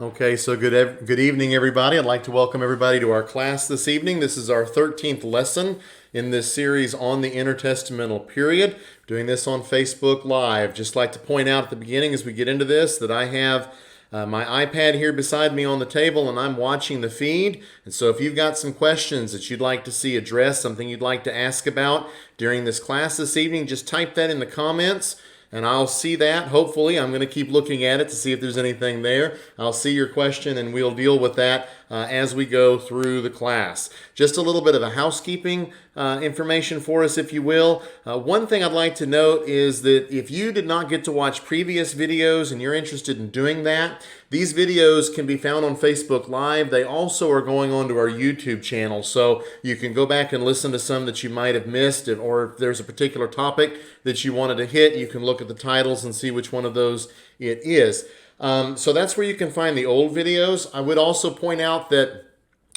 Okay, so good evening, everybody. I'd like to welcome everybody to our class this evening. This is our 13th lesson in this series on the intertestamental period. Doing this on Facebook Live. Just like to point out at the beginning as we get into this that I have my iPad here beside me on the table and I'm watching the feed. And so if you've got some questions that you'd like to see addressed, something you'd like to ask about during this class this evening, just type that in the comments. And I'll see that. Hopefully, I'm going to keep looking at it to see if there's anything there. I'll see your question and we'll deal with that as we go through the class. Just a little bit of a housekeeping information for us, if you will. One thing I'd like to note is that if you did not get to watch previous videos and you're interested in doing that, these videos can be found on Facebook Live. They also are going onto our YouTube channel, so you can go back and listen to some that you might have missed, or if there's a particular topic that you wanted to hit, you can look at the titles and see which one of those it is. So that's where you can find the old videos. I would also point out that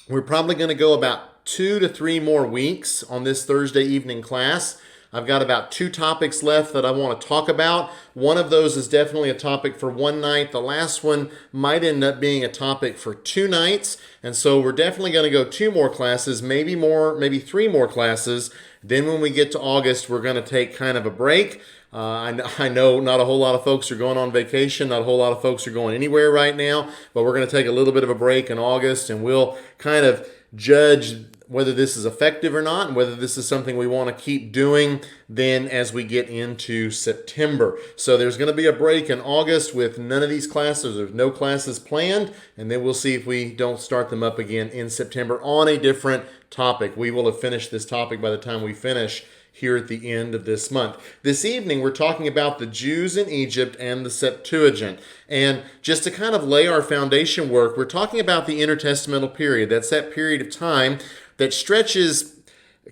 we're probably going to go about 2 to 3 more weeks on this Thursday evening class. I've got about 2 topics left that I want to talk about. One of those is definitely a topic for one night. The last one might end up being a topic for 2 nights. And so we're definitely going to go 2 more classes, maybe 3 more classes. Then when we get to August, we're going to take kind of a break. I know not a whole lot of folks are going on vacation. Not a whole lot of folks are going anywhere right now. But we're going to take a little bit of a break in August, and we'll kind of judge whether this is effective or not, and whether this is something we want to keep doing then as we get into September. So there's going to be a break in August with none of these classes. There's no classes planned, and then we'll see if we don't start them up again in September on a different topic. We will have finished this topic by the time we finish here at the end of this month. This evening, we're talking about the Jews in Egypt and the Septuagint. And just to kind of lay our foundation work, we're talking about the intertestamental period. That's that period of time that stretches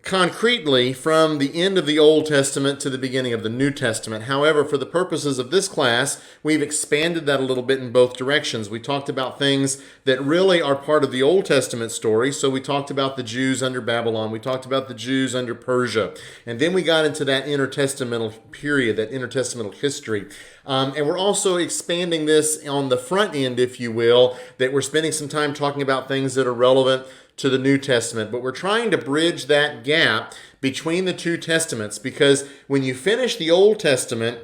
concretely from the end of the Old Testament to the beginning of the New Testament. However, for the purposes of this class, we've expanded that a little bit in both directions. We talked about things that really are part of the Old Testament story. So we talked about the Jews under Babylon. We talked about the Jews under Persia. And then we got into that intertestamental period, that intertestamental history. And we're also expanding this on the front end, if you will, that we're spending some time talking about things that are relevant to the New Testament. But we're trying to bridge that gap between the two testaments, because when you finish the Old Testament,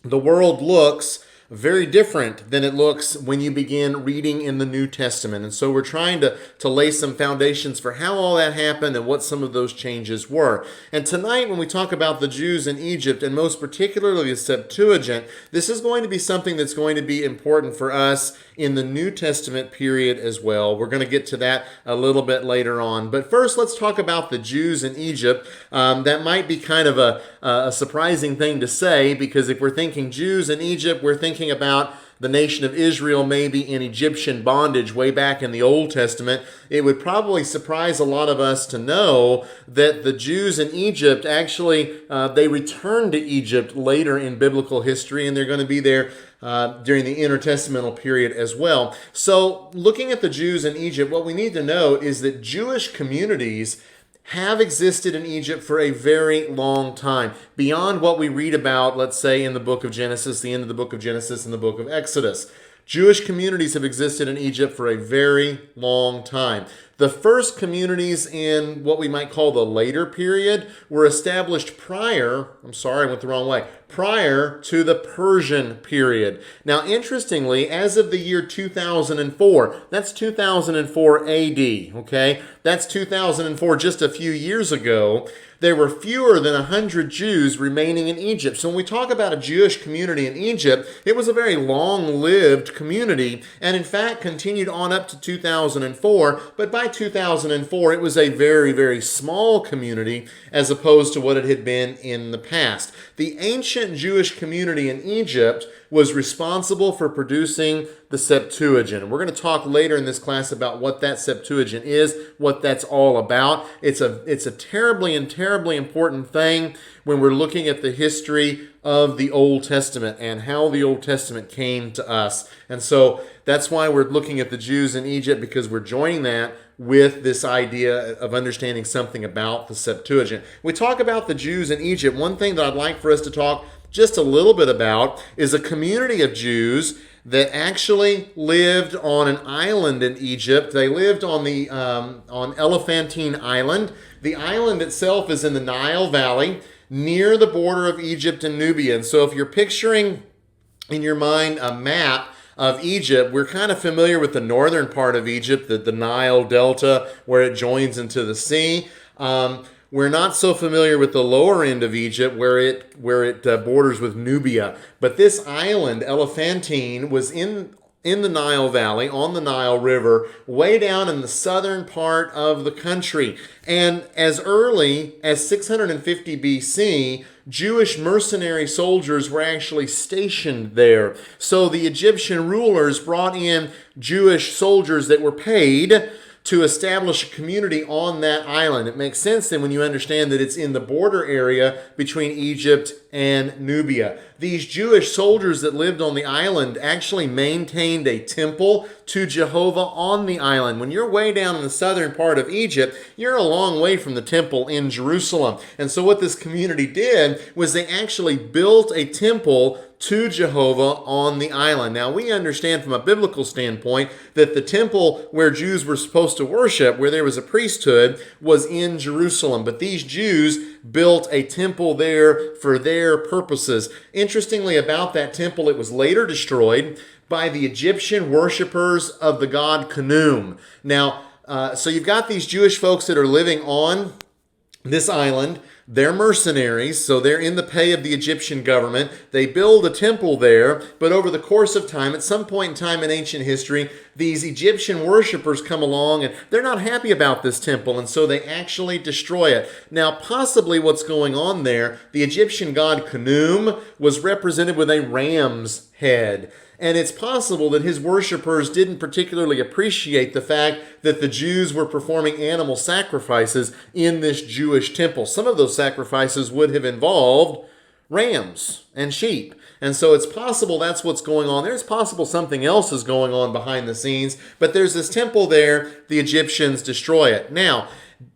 the world looks very different than it looks when you begin reading in the New Testament. And so we're trying to lay some foundations for how all that happened and what some of those changes were. And tonight, when we talk about the Jews in Egypt, and most particularly the Septuagint, this is going to be something that's going to be important for us in the New Testament period as well. We're going to get to that a little bit later on. But first, let's talk about the Jews in Egypt. That might be kind of a surprising thing to say, because if we're thinking Jews in Egypt, we're thinking about the nation of Israel maybe in Egyptian bondage way back in the Old Testament. It would probably surprise a lot of us to know that the Jews in Egypt actually, they returned to Egypt later in biblical history, and they're going to be there during the intertestamental period as well. So looking at the Jews in Egypt, what we need to know is that Jewish communities have existed in Egypt for a very long time, beyond what we read about, let's say, in the book of Genesis, the end of the book of Genesis and the book of Exodus. Jewish communities have existed in Egypt for a very long time. The first communities in what we might call the later period were established prior to the Persian period. Now, interestingly, as of the year 2004, that's 2004 AD, okay? That's 2004, just a few years ago. There were fewer than 100 Jews remaining in Egypt. So when we talk about a Jewish community in Egypt, it was a very long-lived community, and in fact continued on up to 2004. But by 2004, it was a very, very small community as opposed to what it had been in the past. The ancient Jewish community in Egypt was responsible for producing the Septuagint. And we're going to talk later in this class about what that Septuagint is, what that's all about. It's a terribly important thing when we're looking at the history of the Old Testament and how the Old Testament came to us. And so that's why we're looking at the Jews in Egypt, because we're joining that with this idea of understanding something about the Septuagint. We talk about the Jews in Egypt. One thing that I'd like for us to talk just a little bit about is a community of Jews that actually lived on an island in Egypt. They lived on the on Elephantine Island. The island itself is in the Nile Valley near the border of Egypt and Nubia. And so if you're picturing in your mind a map of Egypt, we're kind of familiar with the northern part of Egypt, the Nile Delta, where it joins into the sea. We're not so familiar with the lower end of Egypt where it borders with Nubia. But this island, Elephantine, was in the Nile Valley, on the Nile River, way down in the southern part of the country. And as early as 650 BC, Jewish mercenary soldiers were actually stationed there. So the Egyptian rulers brought in Jewish soldiers that were paid to establish a community on that island. It makes sense then when you understand that it's in the border area between Egypt and Nubia. These Jewish soldiers that lived on the island actually maintained a temple to Jehovah on the island. When you're way down in the southern part of Egypt, you're a long way from the temple in Jerusalem. And so what this community did was they actually built a temple to Jehovah on the island. Now, we understand from a biblical standpoint that the temple where Jews were supposed to worship, where there was a priesthood, was in Jerusalem. But these Jews built a temple there for their purposes. Interestingly about that temple, it was later destroyed by the Egyptian worshipers of the god Khnum. Now, so you've got these Jewish folks that are living on this island. They're mercenaries, so they're in the pay of the Egyptian government. They build a temple there, but over the course of time, at some point in time in ancient history, these Egyptian worshipers come along and they're not happy about this temple, and so they actually destroy it. Now, possibly what's going on there, the Egyptian god Khnum was represented with a ram's head. And it's possible that his worshipers didn't particularly appreciate the fact that the Jews were performing animal sacrifices in this Jewish temple. Some of those sacrifices would have involved rams and sheep. And so it's possible that's what's going on there. It's possible something else is going on behind the scenes. But there's this temple there. The Egyptians destroy it. Now,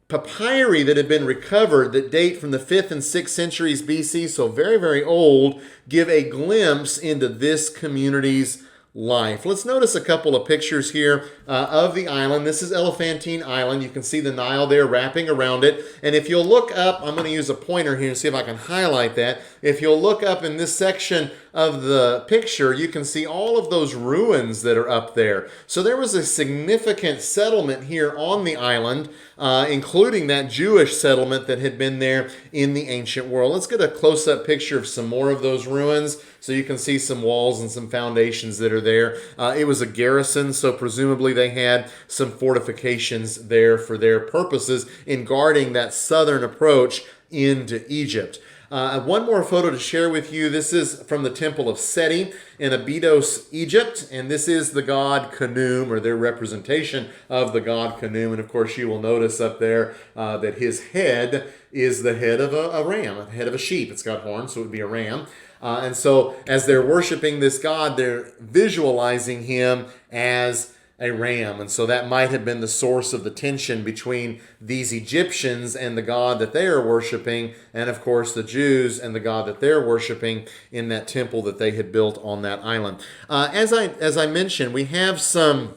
papyri that have been recovered that date from the 5th and 6th centuries BC, so very, very old, give a glimpse into this community's life. Let's notice a couple of pictures here of the island. This is Elephantine Island. You can see the Nile there wrapping around it. And if you'll look up, I'm going to use a pointer here and see if I can highlight that. If you'll look up in this section of the picture, you can see all of those ruins that are up there. So there was a significant settlement here on the island, including that Jewish settlement that had been there in the ancient world. Let's get a close-up picture of some more of those ruins so you can see some walls and some foundations that are there. It was a garrison, so presumably they had some fortifications there for their purposes in guarding that southern approach into Egypt. One more photo to share with you. This is from the Temple of Seti in Abydos, Egypt. And this is the god Khnum, or their representation of the god Khnum. And of course, you will notice up there that his head is the head of a ram, the head of a sheep. It's got horns, so it would be a ram. And so as they're worshiping this god, they're visualizing him as a ram. And so that might have been the source of the tension between these Egyptians and the god that they are worshiping, and of course the Jews and the god that they're worshiping in that temple that they had built on that island. As I mentioned, we have some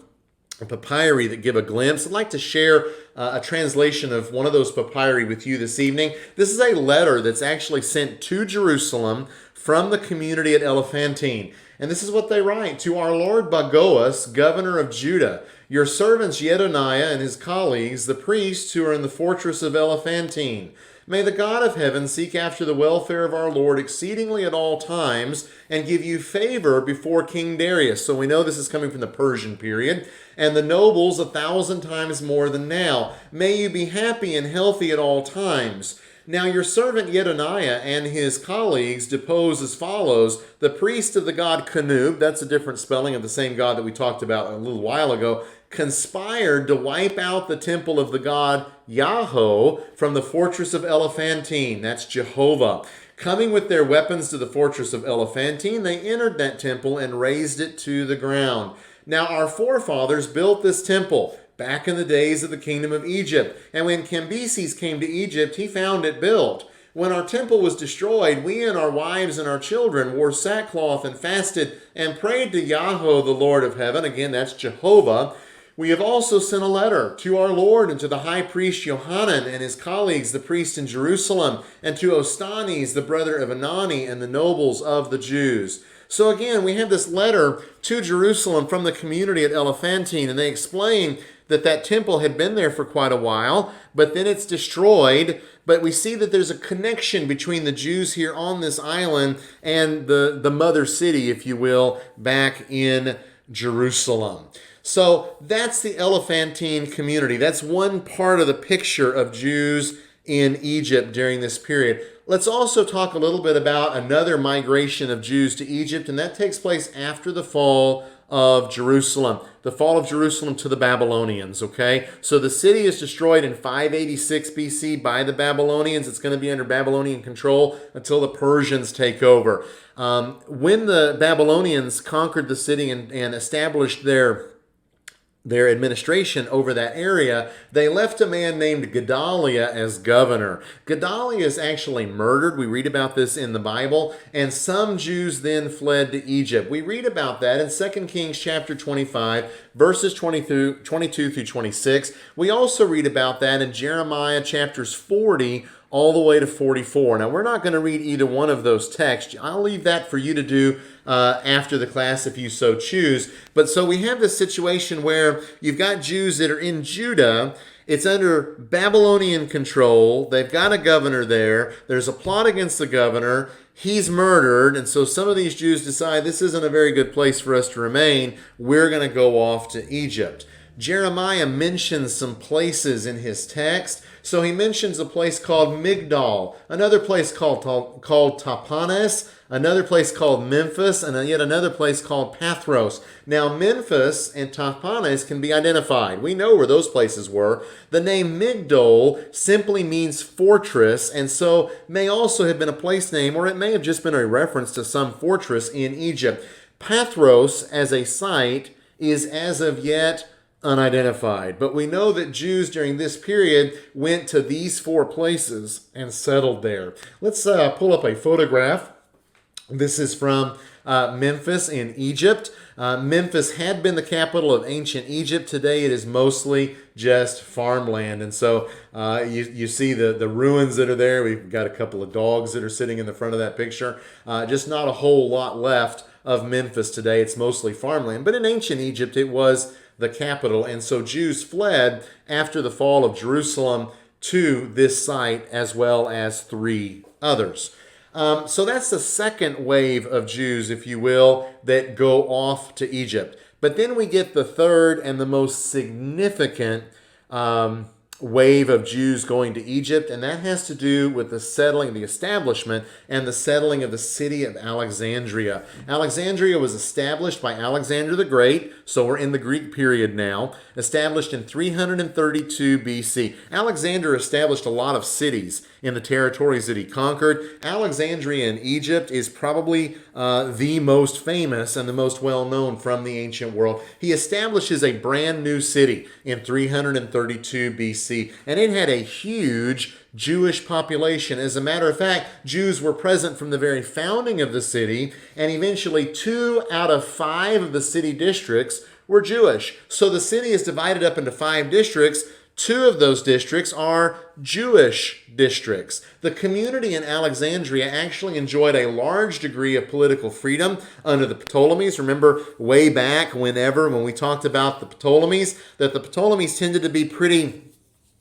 papyri that give a glimpse. I'd like to share a translation of one of those papyri with you this evening. This is a letter that's actually sent to Jerusalem from the community at Elephantine. And this is what they write: "To our Lord Bagoas, governor of Judah, your servants Jedoniah and his colleagues, the priests who are in the fortress of Elephantine. May the God of heaven seek after the welfare of our Lord exceedingly at all times and give you favor before King Darius." So we know this is coming from the Persian period. "And the nobles 1,000 times more than now. May you be happy and healthy at all times. Now your servant Jedoniah and his colleagues depose as follows: the priest of the god Khnum," that's a different spelling of the same god that we talked about a little while ago, "conspired to wipe out the temple of the god Yahweh from the fortress of Elephantine," that's Jehovah. "Coming with their weapons to the fortress of Elephantine, they entered that temple and razed it to the ground. Now our forefathers built this temple back in the days of the kingdom of Egypt. And when Cambyses came to Egypt, he found it built. when our temple was destroyed, we and our wives and our children wore sackcloth and fasted and prayed to Yahweh, the Lord of heaven. Again, that's Jehovah. We have also sent a letter to our Lord and to the high priest Johanan and his colleagues, the priests in Jerusalem, and to Ostanes, the brother of Anani, and the nobles of the Jews. So again, we have this letter to Jerusalem from the community at Elephantine, and they explain that that temple had been there for quite a while, but then it's destroyed. But we see that there's a connection between the Jews here on this island and the mother city, if you will, back in Jerusalem. So that's the Elephantine community. That's one part of the picture of Jews in Egypt during this period. Let's also talk a little bit about another migration of Jews to Egypt, and that takes place after the fall of Jerusalem. The fall of Jerusalem to the Babylonians, okay? So the city is destroyed in 586 BC by the Babylonians. It's going to be under Babylonian control until the Persians take over. When the Babylonians conquered the city and established their administration over that area, they left a man named Gedaliah as governor. Gedaliah is actually murdered. We read about this in the Bible, and some Jews then fled to Egypt. We read about that in 2 Kings chapter 25, verses 22 through 26. We also read about that in Jeremiah chapters 40 all the way to 44. Now, we're not going to read either one of those texts. I'll leave that for you to do after the class if you so choose. But so we have this situation where you've got Jews that are in Judah. It's under Babylonian control. They've got a governor there. There's a plot against the governor. He's murdered. And so some of these Jews decide this isn't a very good place for us to remain. We're going to go off to Egypt. Jeremiah mentions some places in his text. So he mentions a place called Migdal, another place called Tapanes, another place called Memphis, and yet another place called Pathros. Now, Memphis and Tapanes can be identified. We know where those places were. The name Migdol simply means fortress, and so may also have been a place name, or it may have just been a reference to some fortress in Egypt. Pathros, as a site, is as of yet unidentified. But we know that Jews during this period went to these four places and settled there. Let's pull up a photograph. This is from Memphis in Egypt. Memphis had been the capital of ancient Egypt. Today it is mostly just farmland. And so you see the ruins that are there. We've got a couple of dogs that are sitting in the front of that picture. Just not a whole lot left of Memphis today. It's mostly farmland. But in ancient Egypt it was the capital. And so Jews fled after the fall of Jerusalem to this site, as well as three others. So that's the second wave of Jews, if you will, that go off to Egypt. But then we get the third and the most significant wave of Jews going to Egypt, and that has to do with the settling, the establishment, and the settling of the city of Alexandria. Alexandria was established by Alexander the Great, so we're in the Greek period now, established in 332 BC. Alexander established a lot of cities in the territories that he conquered. Alexandria in Egypt is probably the most famous and the most well-known from the ancient world. He establishes a brand new city in 332 BC. And it had a huge Jewish population. As a matter of fact, Jews were present from the very founding of the city, and eventually 2 out of 5 of the city districts were Jewish. So the city is divided up into 5 districts. 2 of those districts are Jewish districts. The community in Alexandria actually enjoyed a large degree of political freedom under the Ptolemies. Remember way back when we talked about the Ptolemies, that the Ptolemies tended to be pretty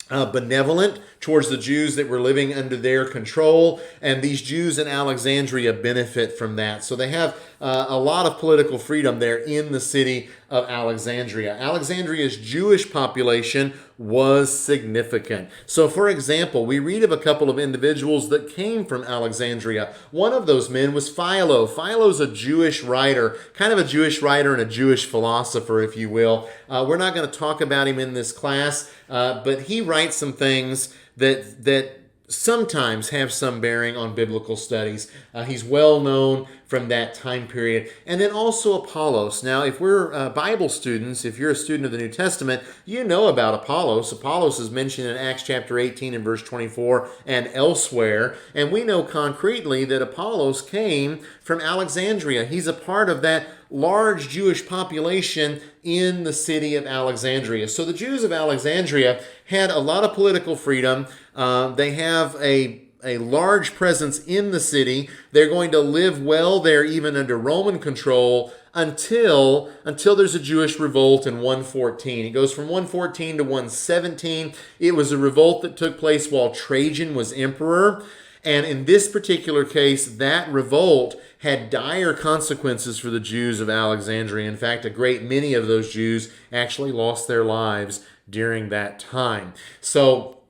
benevolent towards the Jews that were living under their control, and these Jews in Alexandria benefit from that. So they have a lot of political freedom there in the city of Alexandria. Alexandria's Jewish population was significant. So, for example, we read of a couple of individuals that came from Alexandria. One of those men was Philo. Philo's a Jewish writer, kind of a Jewish writer and a Jewish philosopher, if you will. We're not going to talk about him in this class, but he writes some things that sometimes have some bearing on biblical studies. He's well known from that time period. And then also Apollos. Now, if we're Bible students, if you're a student of the New Testament, you know about Apollos. Apollos is mentioned in Acts chapter 18 and verse 24 and elsewhere. And we know concretely that Apollos came from Alexandria. He's a part of that large Jewish population in the city of Alexandria. So the Jews of Alexandria had a lot of political freedom. They have a large presence in the city. They're going to live well there even under Roman control until there's a Jewish revolt in 114. It goes from 114 to 117. It was a revolt that took place while Trajan was emperor. And in this particular case, that revolt had dire consequences for the Jews of Alexandria. In fact, a great many of those Jews actually lost their lives during that time. So,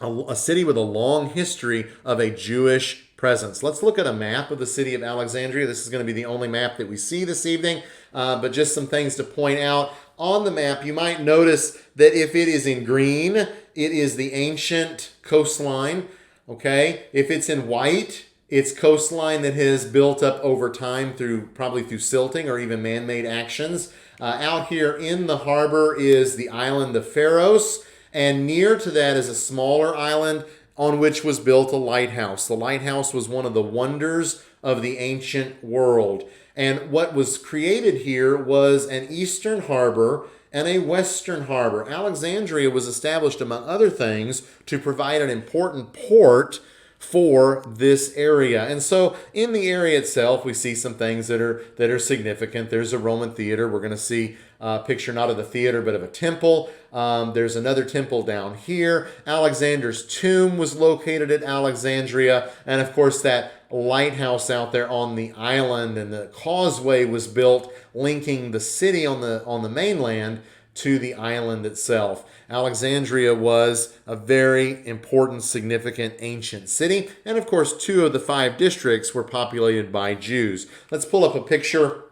a city with a long history of a Jewish presence. Let's look at a map of the city of Alexandria. This is going to be the only map that we see this evening, but just some things to point out. On the map, you might notice that if it is in green, it is the ancient coastline. Okay, if it's in white, it's coastline that has built up over time probably through silting or even man-made actions. Out here in the harbor is the island of Pharos, and near to that is a smaller island on which was built a lighthouse. The lighthouse was one of the wonders of the ancient world. And what was created here was an eastern harbor and a western harbor. Alexandria was established, among other things, to provide an important port for this area. And so in the area itself, we see some things that are significant. There's a Roman theater. We're going to see a picture not of the theater, but of a temple. There's another temple down here. Alexander's tomb was located at Alexandria. And of course, that lighthouse out there on the island, and the causeway was built linking the city on the mainland to the island itself. Alexandria was a very important, significant ancient city. And of course, 2 of the 5 districts were populated by Jews. Let's pull up a picture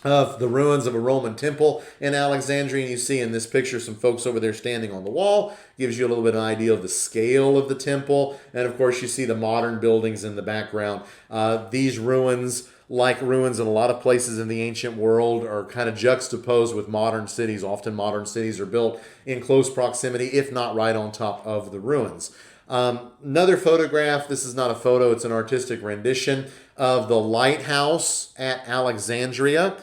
of the ruins of a Roman temple in Alexandria. And you see in this picture some folks over there standing on the wall. Gives you a little bit of an idea of the scale of the temple. And of course, you see the modern buildings in the background. These ruins, like ruins in a lot of places in the ancient world, are kind of juxtaposed with modern cities. Often modern cities are built in close proximity, if not right on top of the ruins. Another photograph, this is not a photo, it's an artistic rendition of the lighthouse at Alexandria.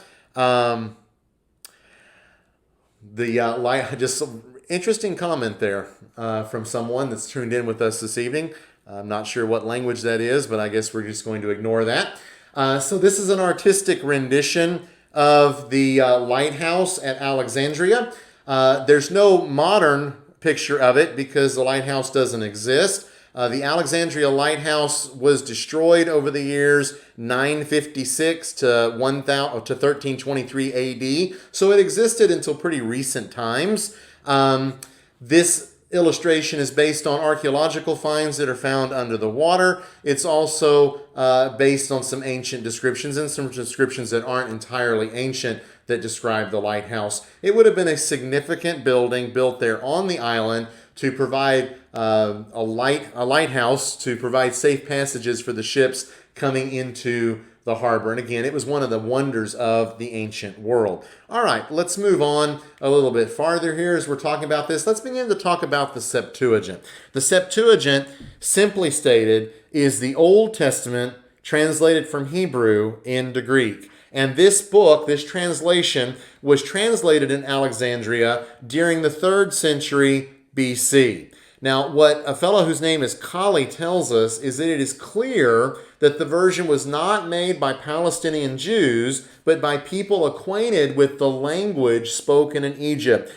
Just interesting comment there from someone that's tuned in with us this evening. I'm not sure what language that is, but I guess we're just going to ignore that. So this is an artistic rendition of the lighthouse at Alexandria. There's no modern picture of it because the lighthouse doesn't exist. The Alexandria lighthouse was destroyed over the years 956 to 1323 AD. So it existed until pretty recent times. This illustration is based on archaeological finds that are found under the water. It's also based on some ancient descriptions and some descriptions that aren't entirely ancient that describe the lighthouse. It would have been a significant building built there on the island to provide a lighthouse to provide safe passages for the ships coming into the harbor. And again, it was one of the wonders of the ancient world. All right, let's move on a little bit farther here as we're talking about this. Let's begin to talk about the Septuagint. The Septuagint, simply stated, is the Old Testament translated from Hebrew into Greek. And this book, this translation, was translated in Alexandria during the 3rd century BC. Now, what a fellow whose name is Colley tells us is that it is clear that the version was not made by Palestinian Jews, but by people acquainted with the language spoken in Egypt.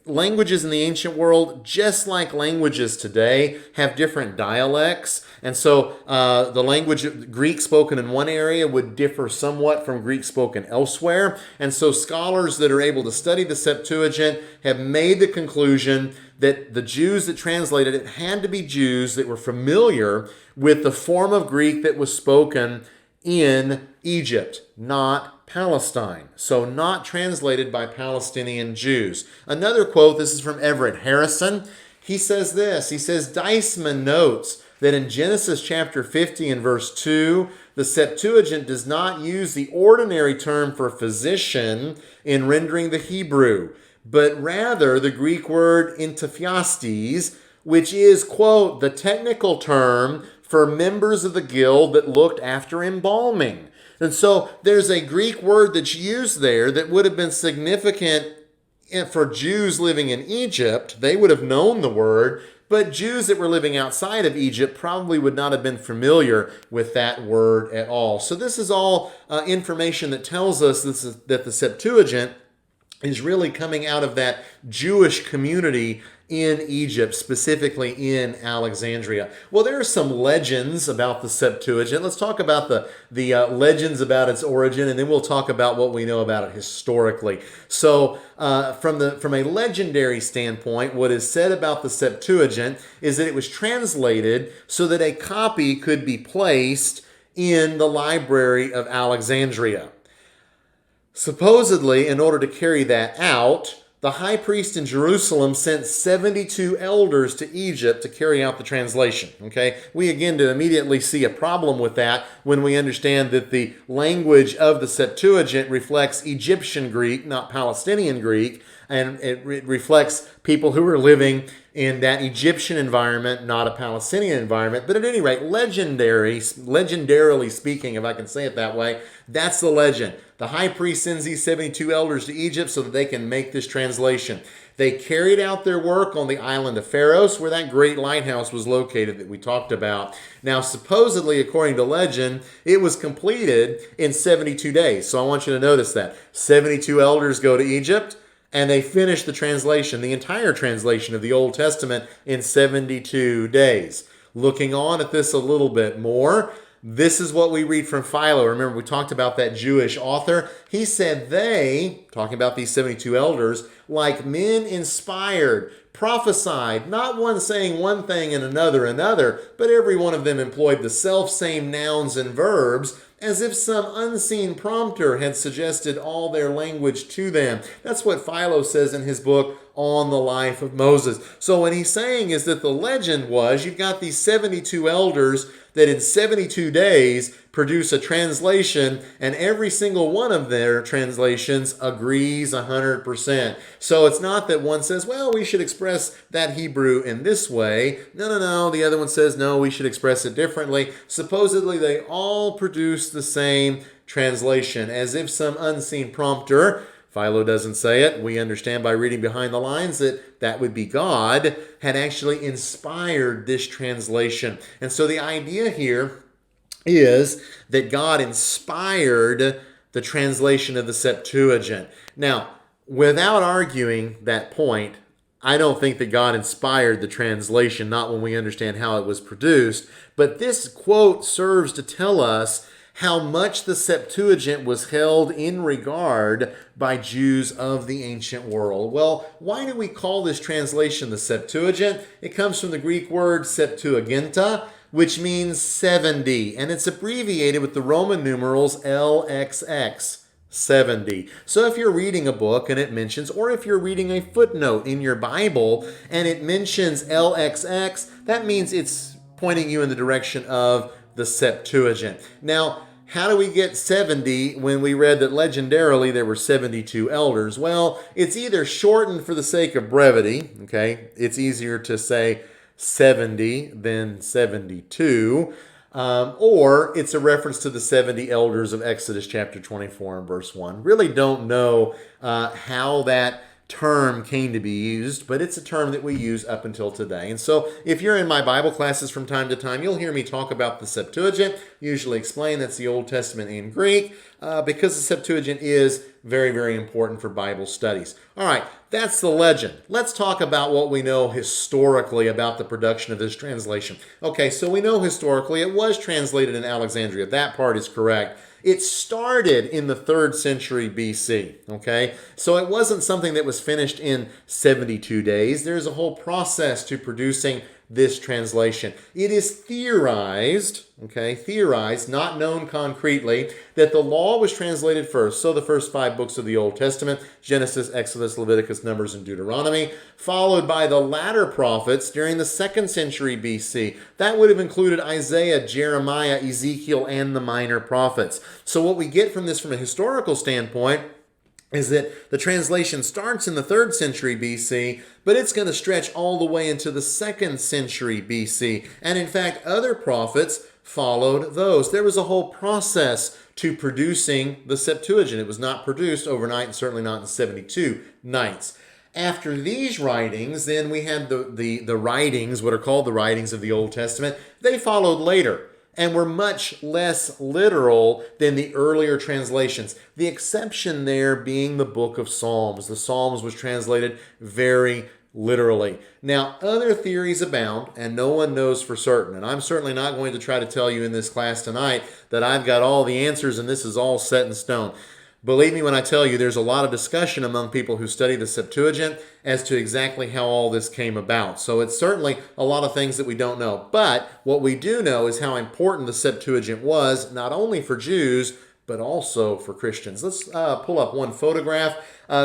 Languages in the ancient world, just like languages today, have different dialects. And so the language of Greek spoken in one area would differ somewhat from Greek spoken elsewhere. And so scholars that are able to study the Septuagint have made the conclusion that the Jews that translated it had to be Jews that were familiar with the form of Greek that was spoken in Egypt, not Palestine. So not translated by Palestinian Jews. Another quote, this is from Everett Harrison. He says this, he says, Deisman notes that in Genesis chapter 50 and verse 2, the Septuagint does not use the ordinary term for physician in rendering the Hebrew, but rather the Greek word intertestamental, which is, quote, the technical term for members of the guild that looked after embalming. And so there's a Greek word that's used there that would have been significant for Jews living in Egypt. They would have known the word, but Jews that were living outside of Egypt probably would not have been familiar with that word at all. So this is all information that tells us that the Septuagint is really coming out of that Jewish community in Egypt, specifically in Alexandria. Well, there are some legends about the Septuagint. Let's talk about the legends about its origin, and then we'll talk about what we know about it historically. So, from a legendary standpoint, what is said about the Septuagint is that it was translated so that a copy could be placed in the library of Alexandria. Supposedly, in order to carry that out, the high priest in Jerusalem sent 72 elders to Egypt to carry out the translation. Okay, we again do immediately see a problem with that when we understand that the language of the Septuagint reflects Egyptian Greek, not Palestinian Greek, and it reflects people who are living in that Egyptian environment, not a Palestinian environment. But at any rate, legendarily speaking, if I can say it that way, that's the legend. The high priest sends these 72 elders to Egypt so that they can make this translation. They carried out their work on the island of Pharos, where that great lighthouse was located that we talked about. Now, supposedly, according to legend, it was completed in 72 days. So I want you to notice that. 72 elders go to Egypt, and they finish the translation, the entire translation of the Old Testament, in 72 days. Looking on at this a little bit more, this is what we read from Philo. Remember, we talked about that Jewish author. He said they, talking about these 72 elders, like men inspired, prophesied, not one saying one thing and another, but every one of them employed the self-same nouns and verbs, as if some unseen prompter had suggested all their language to them. That's what Philo says in his book on the life of Moses. So what he's saying is that the legend was, you've got these 72 elders that in 72 days produce a translation, and every single one of their translations agrees 100%. So it's not that one says, well, we should express that Hebrew in this way. No. The other one says, no, we should express it differently. Supposedly, they all produce the same translation, as if some unseen prompter, Philo doesn't say it, we understand by reading behind the lines that would be God, had actually inspired this translation. And so the idea here is that God inspired the translation of the Septuagint. Now, without arguing that point, I don't think that God inspired the translation, not when we understand how it was produced, but this quote serves to tell us how much the Septuagint was held in regard by Jews of the ancient world. Well, why do we call this translation the Septuagint? It comes from the Greek word Septuaginta, which means 70, and it's abbreviated with the Roman numerals LXX, 70. So if you're reading a book and it mentions, or if you're reading a footnote in your Bible and it mentions LXX, that means it's pointing you in the direction of the Septuagint. Now, how do we get 70 when we read that legendarily there were 72 elders? Well, it's either shortened for the sake of brevity, okay? It's easier to say 70 than 72, or it's a reference to the 70 elders of Exodus chapter 24 and verse 1. Really don't know how that term came to be used, but it's a term that we use up until today. And so if you're in my Bible classes from time to time, you'll hear me talk about the Septuagint, usually explain that's the Old Testament in Greek, because the Septuagint is very, very important for Bible studies. All right, that's the legend. Let's talk about what we know historically about the production of this translation. Okay, so we know historically it was translated in Alexandria. That part is correct. It started in the 3rd century BC, okay? So it wasn't something that was finished in 72 days. There's a whole process to producing this translation. It is theorized, not known concretely, that the law was translated first. So the first 5 books of the Old Testament, Genesis, Exodus, Leviticus, Numbers, and Deuteronomy, followed by the latter prophets during the 2nd century BC. That would have included Isaiah, Jeremiah, Ezekiel, and the minor prophets. So what we get from this from a historical standpoint is that the translation starts in the 3rd century BC, but it's going to stretch all the way into the 2nd century BC. And in fact, other prophets followed those. There was a whole process to producing the Septuagint. It was not produced overnight, and certainly not in 72 nights. After these writings, then we had the writings, what are called the writings of the Old Testament. They followed later and were much less literal than the earlier translations. The exception there being the book of Psalms. The Psalms was translated very literally. Now, other theories abound, and no one knows for certain. And I'm certainly not going to try to tell you in this class tonight that I've got all the answers and this is all set in stone. Believe me when I tell you there's a lot of discussion among people who study the Septuagint as to exactly how all this came about. So it's certainly a lot of things that we don't know. But what we do know is how important the Septuagint was, not only for Jews, but also for Christians. Let's pull up one photograph.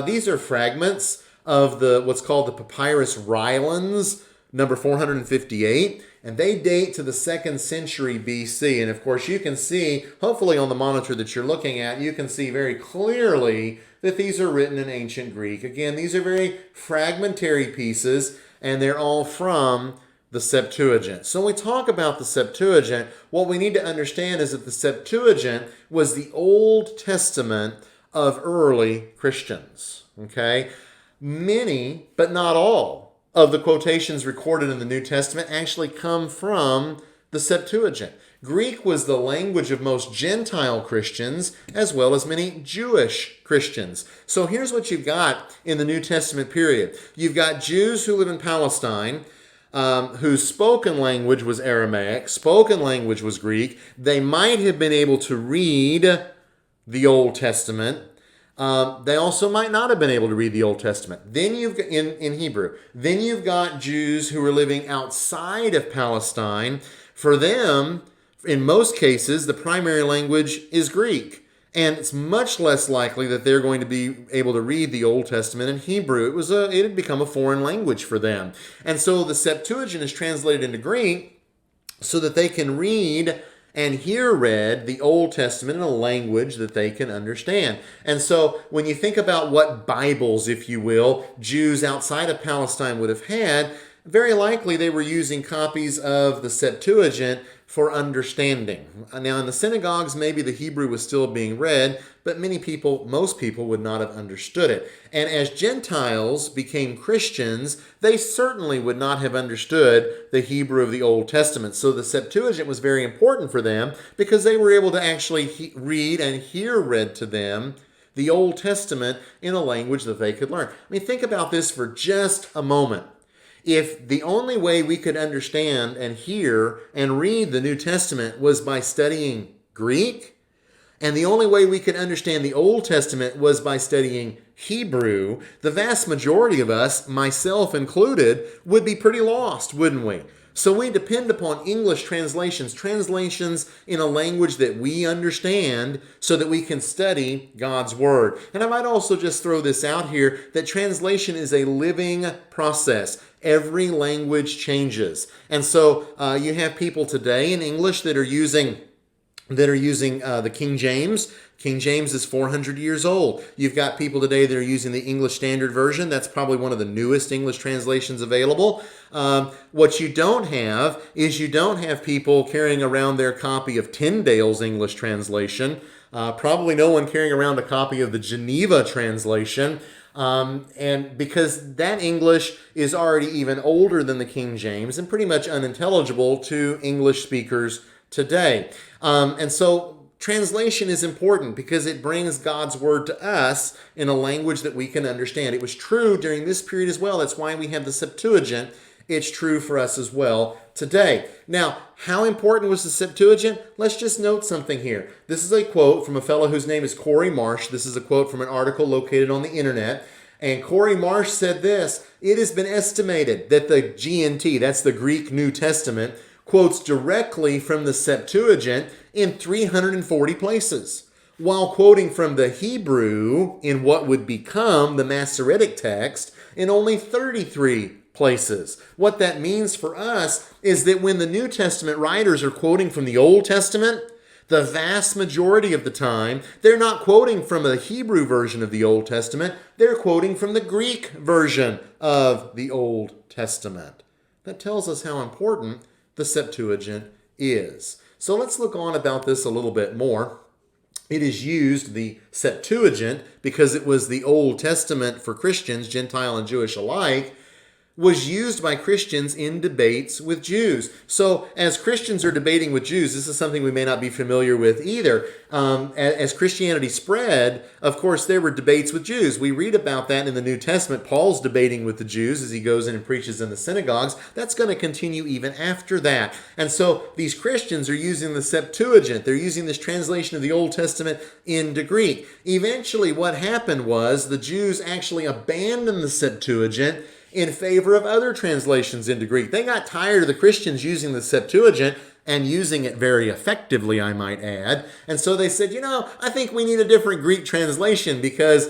These are fragments of what's called the Papyrus Rylands, number 458. And they date to the 2nd century BC. And of course, you can see, hopefully on the monitor that you're looking at, you can see very clearly that these are written in ancient Greek. Again, these are very fragmentary pieces, and they're all from the Septuagint. So when we talk about the Septuagint, what we need to understand is that the Septuagint was the Old Testament of early Christians. Okay? Many, but not all, of the quotations recorded in the New Testament actually come from the Septuagint. Greek was the language of most Gentile Christians as well as many Jewish Christians. So here's what you've got in the New Testament period. You've got Jews who live in Palestine, whose spoken language was Aramaic, spoken language was Greek. They might have been able to read the Old Testament. They also might not have been able to read the Old Testament. Then you've got in Hebrew. Then you've got Jews who are living outside of Palestine. For them, in most cases, the primary language is Greek. And it's much less likely that they're going to be able to read the Old Testament in Hebrew. It had become a foreign language for them. And so the Septuagint is translated into Greek so that they can read and hear read the Old Testament in a language that they can understand. And so when you think about what Bibles, if you will, Jews outside of Palestine would have had, very likely they were using copies of the Septuagint for understanding. Now in the synagogues, maybe the Hebrew was still being read, but most people would not have understood it. And as Gentiles became Christians, they certainly would not have understood the Hebrew of the Old Testament. So the Septuagint was very important for them because they were able to actually read and hear read to them the Old Testament in a language that they could learn. I mean, think about this for just a moment. If the only way we could understand and hear and read the New Testament was by studying Greek, and the only way we could understand the Old Testament was by studying Hebrew, the vast majority of us, myself included, would be pretty lost, wouldn't we? So we depend upon English translations in a language that we understand so that we can study God's Word. And I might also just throw this out here, that translation is a living process. Every language changes. And so you have people today in English that are using the King James. King James is 400 years old. You've got people today that are using the English Standard Version. That's probably one of the newest English translations available. What you don't have is people carrying around their copy of Tyndale's English translation. Probably no one carrying around a copy of the Geneva translation. And because that English is already even older than the King James and pretty much unintelligible to English speakers today. And so translation is important because it brings God's Word to us in a language that we can understand. It was true during this period as well. That's why we have the Septuagint. It's true for us as well today. Now, how important was the Septuagint? Let's just note something here. This is a quote from a fellow whose name is Corey Marsh. This is a quote from an article located on the internet. And Corey Marsh said this: it has been estimated that the GNT, that's the Greek New Testament, quotes directly from the Septuagint in 340 places, while quoting from the Hebrew in what would become the Masoretic text in only 33 places. What that means for us is that when the New Testament writers are quoting from the Old Testament, the vast majority of the time, they're not quoting from a Hebrew version of the Old Testament, they're quoting from the Greek version of the Old Testament. That tells us how important the Septuagint is. So let's look on about this a little bit more. It is used, the Septuagint, because it was the Old Testament for Christians, Gentile and Jewish alike, was used by Christians in debates with Jews. So as Christians are debating with Jews, this is something we may not be familiar with either. As Christianity spread, of course, there were debates with Jews. We read about that in the New Testament. Paul's debating with the Jews as he goes in and preaches in the synagogues. That's going to continue even after that. And so these Christians are using the Septuagint. They're using this translation of the Old Testament into Greek. Eventually, what happened was the Jews actually abandoned the Septuagint in favor of other translations into Greek. They got tired of the Christians using the Septuagint and using it very effectively, I might add. And so they said, I think we need a different Greek translation because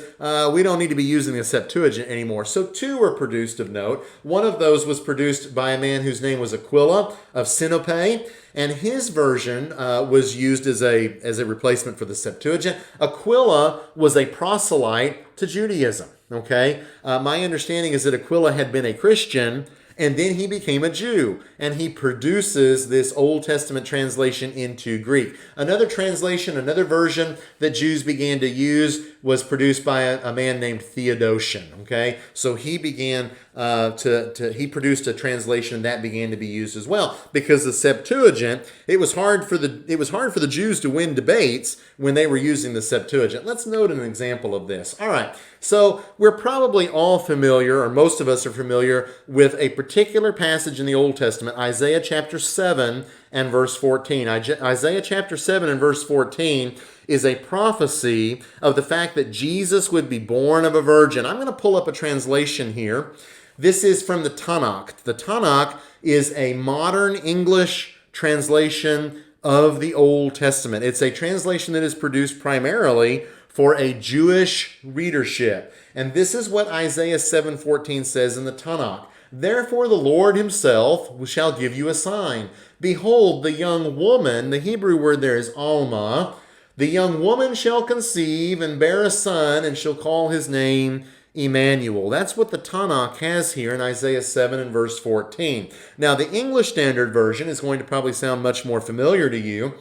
we don't need to be using the Septuagint anymore. So two were produced of note. One of those was produced by a man whose name was Aquila of Sinope, and his version was used as a replacement for the Septuagint. Aquila was a proselyte to Judaism. Okay, my understanding is that Aquila had been a Christian, and then he became a Jew, and he produces this Old Testament translation into Greek. Another translation, another version that Jews began to use was produced by a man named Theodotion. Okay, so he began he produced a translation that began to be used as well, because the Septuagint, it was hard for the Jews to win debates when they were using the Septuagint. Let's note an example of this. All right, so we're probably all familiar, or most of us are familiar, with a particular passage in the Old Testament, Isaiah chapter 7 and verse 14. Isaiah chapter 7 and verse 14 is a prophecy of the fact that Jesus would be born of a virgin. I'm going to pull up a translation here. This is from the Tanakh. The Tanakh is a modern English translation of the Old Testament. It's a translation that is produced primarily for a Jewish readership. And this is what Isaiah 7:14 says in the Tanakh. Therefore the Lord himself shall give you a sign. Behold, the young woman, the Hebrew word there is Alma, the young woman shall conceive and bear a son, and shall call his name Emmanuel. That's what the Tanakh has here in Isaiah 7 and verse 14. Now, the English Standard Version is going to probably sound much more familiar to you.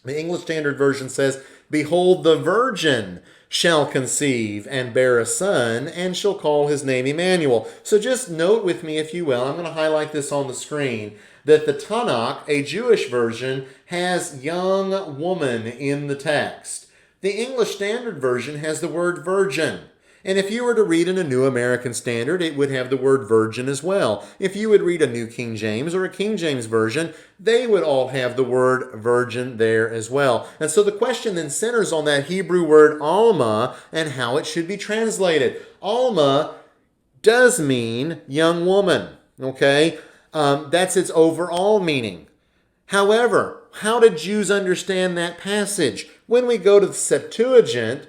The English Standard Version says, behold, the virgin shall conceive and bear a son, and shall call his name Emmanuel. So just note with me, if you will, I'm going to highlight this on the screen, that the Tanakh, a Jewish version, has young woman in the text. The English Standard Version has the word virgin. And if you were to read in a New American Standard, it would have the word virgin as well. If you would read a New King James or a King James Version, they would all have the word virgin there as well. And so the question then centers on that Hebrew word Alma and how it should be translated. Alma does mean young woman, okay? That's its overall meaning. However, how did Jews understand that passage? When we go to the Septuagint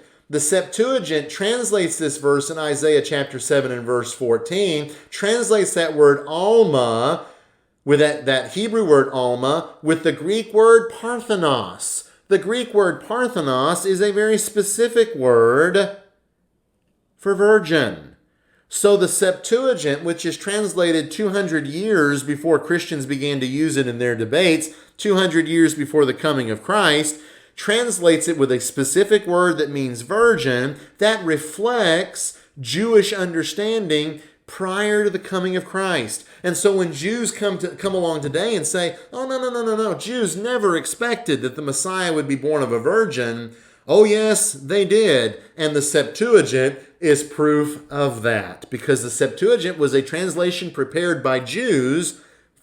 translates this verse in Isaiah chapter 7 and verse 14, translates that word Alma, with that Hebrew word Alma, with the Greek word Parthenos. The Greek word Parthenos is a very specific word for virgin. So the Septuagint, which is translated 200 years before Christians began to use it in their debates, 200 years before the coming of Christ, translates it with a specific word that means virgin that reflects Jewish understanding prior to the coming of Christ. And so when Jews come along today and say, oh, no, Jews never expected that the Messiah would be born of a virgin. Oh, yes, they did. And the Septuagint is proof of that, because the Septuagint was a translation prepared by Jews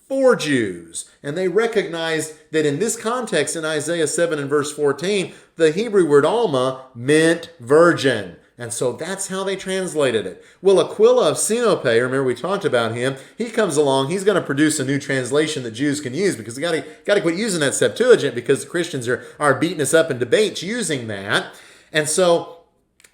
for Jews. And they recognized that in this context, in Isaiah 7 and verse 14, the Hebrew word Alma meant virgin. And so that's how they translated it. Well, Aquila of Sinope, remember we talked about him, he comes along, he's going to produce a new translation that Jews can use because we got to quit using that Septuagint because the Christians are beating us up in debates using that. And so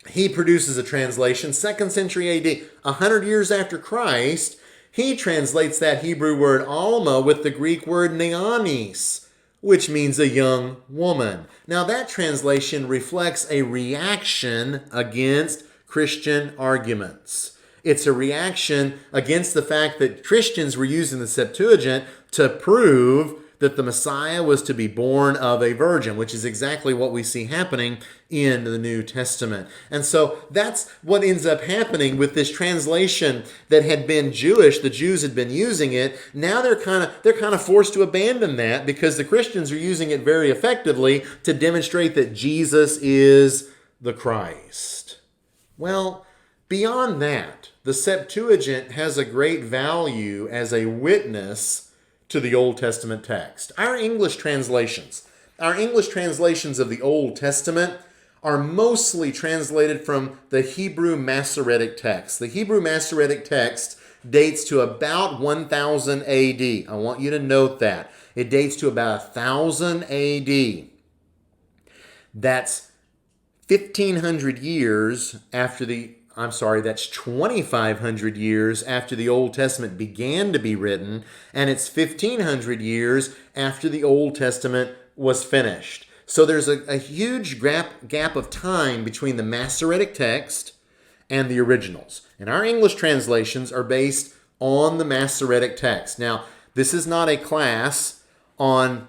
he produces a translation, 2nd century AD, 100 years after Christ. He translates that Hebrew word alma with the Greek word neanis, which means a young woman. Now that translation reflects a reaction against Christian arguments. It's a reaction against the fact that Christians were using the Septuagint to prove that the Messiah was to be born of a virgin, which is exactly what we see happening in the New Testament. And so that's what ends up happening with this translation that had been Jewish. The Jews had been using it. Now they're kind of forced to abandon that because the Christians are using it very effectively to demonstrate that Jesus is the Christ. Well, beyond that, the Septuagint has a great value as a witness to the Old Testament text. Our English translations of the Old Testament are mostly translated from the Hebrew Masoretic text. The Hebrew Masoretic text dates to about 1000 AD. I want you to note that. It dates to about 1000 AD. That's 1500 years after that's 2,500 years after the Old Testament began to be written, and it's 1,500 years after the Old Testament was finished. So there's a huge gap of time between the Masoretic text and the originals. And our English translations are based on the Masoretic text. Now, this is not a class on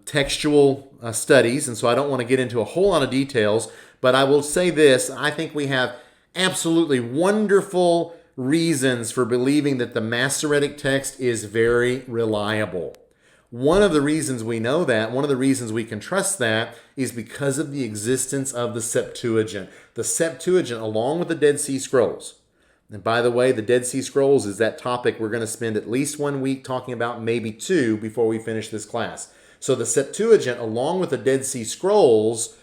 textual studies, and so I don't want to get into a whole lot of details. But I will say this, I think we have absolutely wonderful reasons for believing that the Masoretic text is very reliable. One of the reasons we know that, one of the reasons we can trust that, is because of the existence of the Septuagint. The Septuagint, along with the Dead Sea Scrolls. And by the way, the Dead Sea Scrolls is that topic we're going to spend at least 1 week talking about, maybe 2, before we finish this class. So the Septuagint, along with the Dead Sea Scrolls,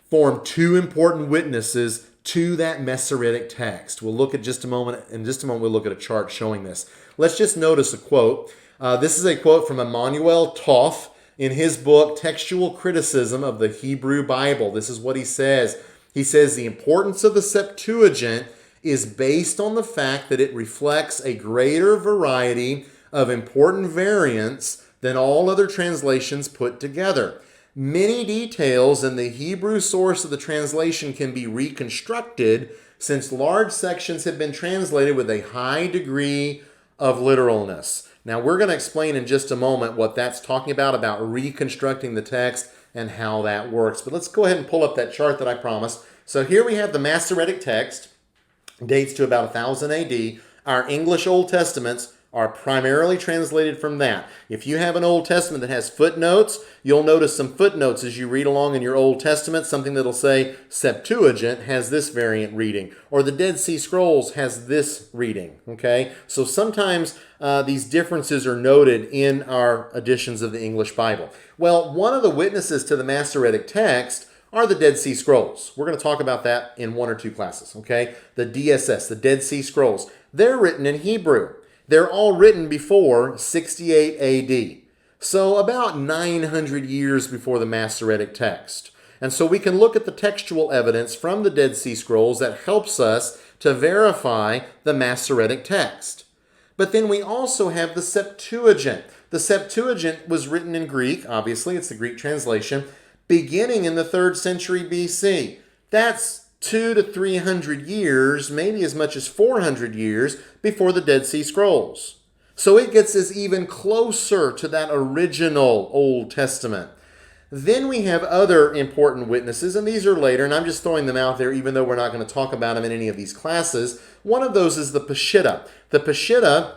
form 2 important witnesses to that Masoretic text. We'll look at just a moment. In just a moment, we'll look at a chart showing this. Let's just notice a quote. This is a quote from Emmanuel Toff in his book, Textual Criticism of the Hebrew Bible. This is what he says. He says, the importance of the Septuagint is based on the fact that it reflects a greater variety of important variants than all other translations put together. Many details in the Hebrew source of the translation can be reconstructed since large sections have been translated with a high degree of literalness. Now, we're going to explain in just a moment what that's talking about reconstructing the text and how that works. But let's go ahead and pull up that chart that I promised. So here we have the Masoretic text, dates to about 1000 AD. Our English Old Testaments are primarily translated from that. If you have an Old Testament that has footnotes, you'll notice some footnotes as you read along in your Old Testament, something that'll say Septuagint has this variant reading, or the Dead Sea Scrolls has this reading, okay? So sometimes these differences are noted in our editions of the English Bible. Well, one of the witnesses to the Masoretic text are the Dead Sea Scrolls. We're going to talk about that in 1 or 2 classes, okay? The DSS, the Dead Sea Scrolls, they're written in Hebrew. They're all written before 68 AD, so about 900 years before the Masoretic text. And so we can look at the textual evidence from the Dead Sea Scrolls that helps us to verify the Masoretic text. But then we also have the Septuagint. The Septuagint was written in Greek, obviously, it's the Greek translation, beginning in the 3rd century BC. That's 200 to 300 years, maybe as much as 400 years before the Dead Sea Scrolls. So it gets us even closer to that original Old Testament. Then we have other important witnesses, and these are later, and I'm just throwing them out there even though we're not going to talk about them in any of these classes. One of those is the Peshitta. The Peshitta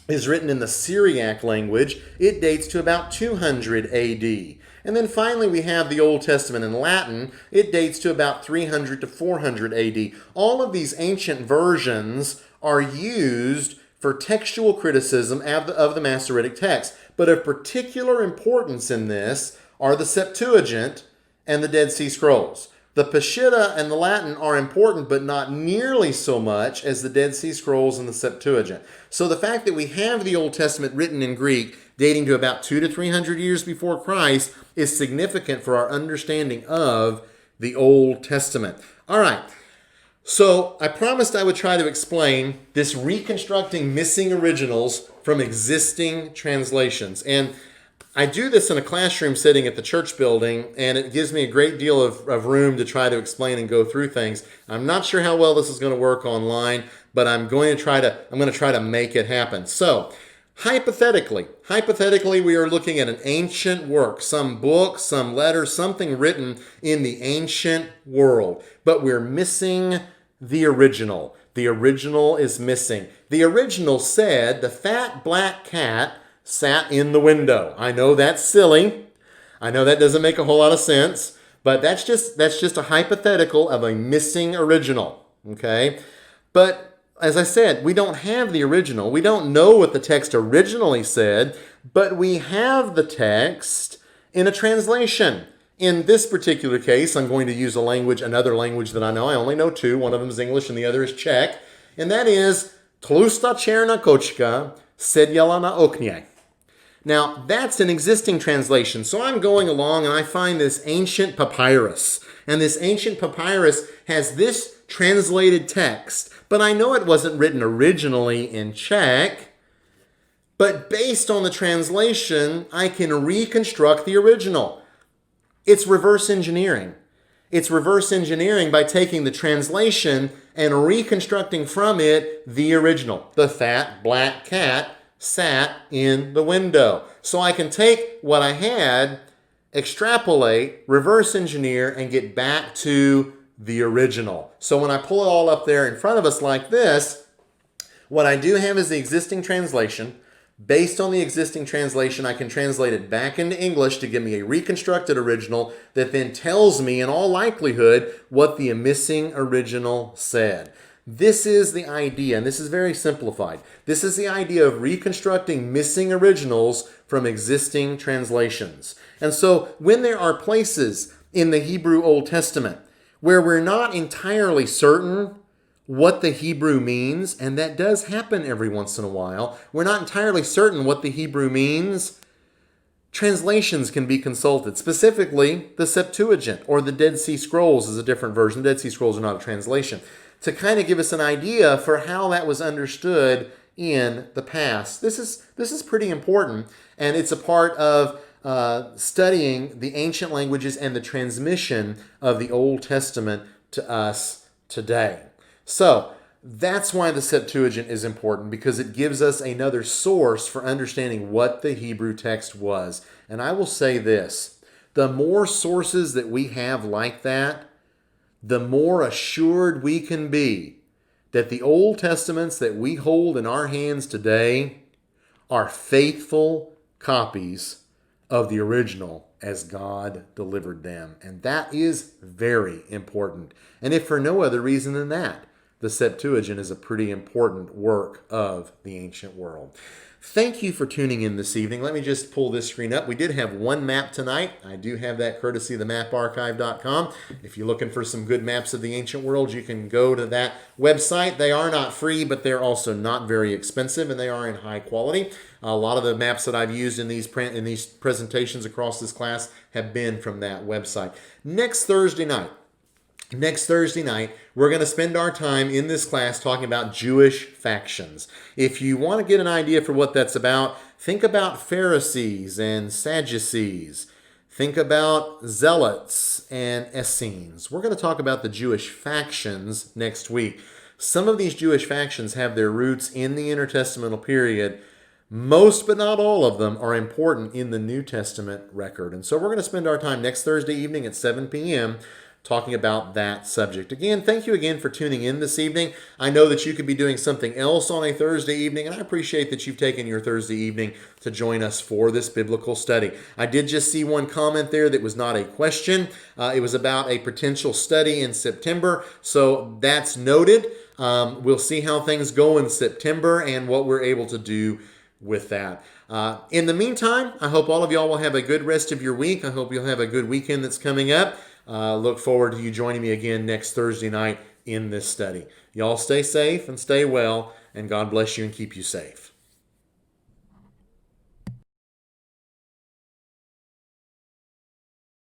is written in the Syriac language. It dates to about 200 AD. And then finally we have the Old Testament in Latin. It dates to about 300 to 400 AD. All of these ancient versions are used for textual criticism of the Masoretic text. But of particular importance in this are the Septuagint and the Dead Sea Scrolls. The Peshitta and the Latin are important, but not nearly so much as the Dead Sea Scrolls and the Septuagint. So the fact that we have the Old Testament written in Greek dating to about 200 to 300 years before Christ is significant for our understanding of the Old Testament. All right. So I promised I would try to explain this reconstructing missing originals from existing translations. And I do this in a classroom setting at the church building, and it gives me a great deal of room to try to explain and go through things. I'm not sure how well this is going to work online, but I'm going to try to make it happen. So, hypothetically, we are looking at an ancient work, some book, some letter, something written in the ancient world, but we're missing the original. The original is missing. The original said, "The fat black cat sat in the window." I know that's silly. I know that doesn't make a whole lot of sense, but that's just a hypothetical of a missing original, okay? But as I said, we don't have the original. We don't know what the text originally said, but we have the text in a translation. In this particular case, I'm going to use another language that I know. I only know two. One of them is English and the other is Czech. And that is Tlusta černá kočka seděla na okně. Now, that's an existing translation. So I'm going along and I find this ancient papyrus. And this ancient papyrus has this translated text. But I know it wasn't written originally in Czech. But based on the translation, I can reconstruct the original. It's reverse engineering. It's reverse engineering by taking the translation and reconstructing from it the original. The fat black cat sat in the window. So I can take what I had, extrapolate, reverse engineer, and get back to the original. So when I pull it all up there in front of us like this, what I do have is the existing translation. Based on the existing translation, I can translate it back into English to give me a reconstructed original that then tells me, in all likelihood, what the missing original said. This is the idea, and this is very simplified. This is the idea of reconstructing missing originals from existing translations. And so when there are places in the Hebrew Old Testament where we're not entirely certain what the Hebrew means, and that does happen every once in a while, we're not entirely certain what the Hebrew means, translations can be consulted. Specifically, the Septuagint or the Dead Sea Scrolls is a different version. The Dead Sea Scrolls are not a translation. To kind of give us an idea for how that was understood in the past. This is pretty important, and it's a part of studying the ancient languages and the transmission of the Old Testament to us today. So that's why the Septuagint is important, because it gives us another source for understanding what the Hebrew text was. And I will say this, the more sources that we have like that, the more assured we can be that the Old Testaments that we hold in our hands today are faithful copies of the original as God delivered them. And that is very important. And if for no other reason than that, the Septuagint is a pretty important work of the ancient world. Thank you for tuning in this evening. Let me just pull this screen up. We did have one map tonight. I do have that courtesy of the maparchive.com. If you're looking for some good maps of the ancient world, you can go to that website. They are not free, but they're also not very expensive, and they are in high quality. A lot of the maps that I've used in these presentations across this class have been from that website. Next Thursday night, we're going to spend our time in this class talking about Jewish factions. If you want to get an idea for what that's about, think about Pharisees and Sadducees. Think about Zealots and Essenes. We're going to talk about the Jewish factions next week. Some of these Jewish factions have their roots in the intertestamental period. Most, but not all of them, are important in the New Testament record. And so we're going to spend our time next Thursday evening at 7 p.m. talking about that subject. Again, thank you again for tuning in this evening. I know that you could be doing something else on a Thursday evening, and I appreciate that you've taken your Thursday evening to join us for this biblical study. I did just see one comment there that was not a question. It was about a potential study in September, so that's noted. We'll see how things go in September and what we're able to do with that. In the meantime, I hope all of y'all will have a good rest of your week. I hope you'll have a good weekend that's coming up. look forward to you joining me again next Thursday night in this study. Y'all stay safe and stay well, and God bless you and keep you safe.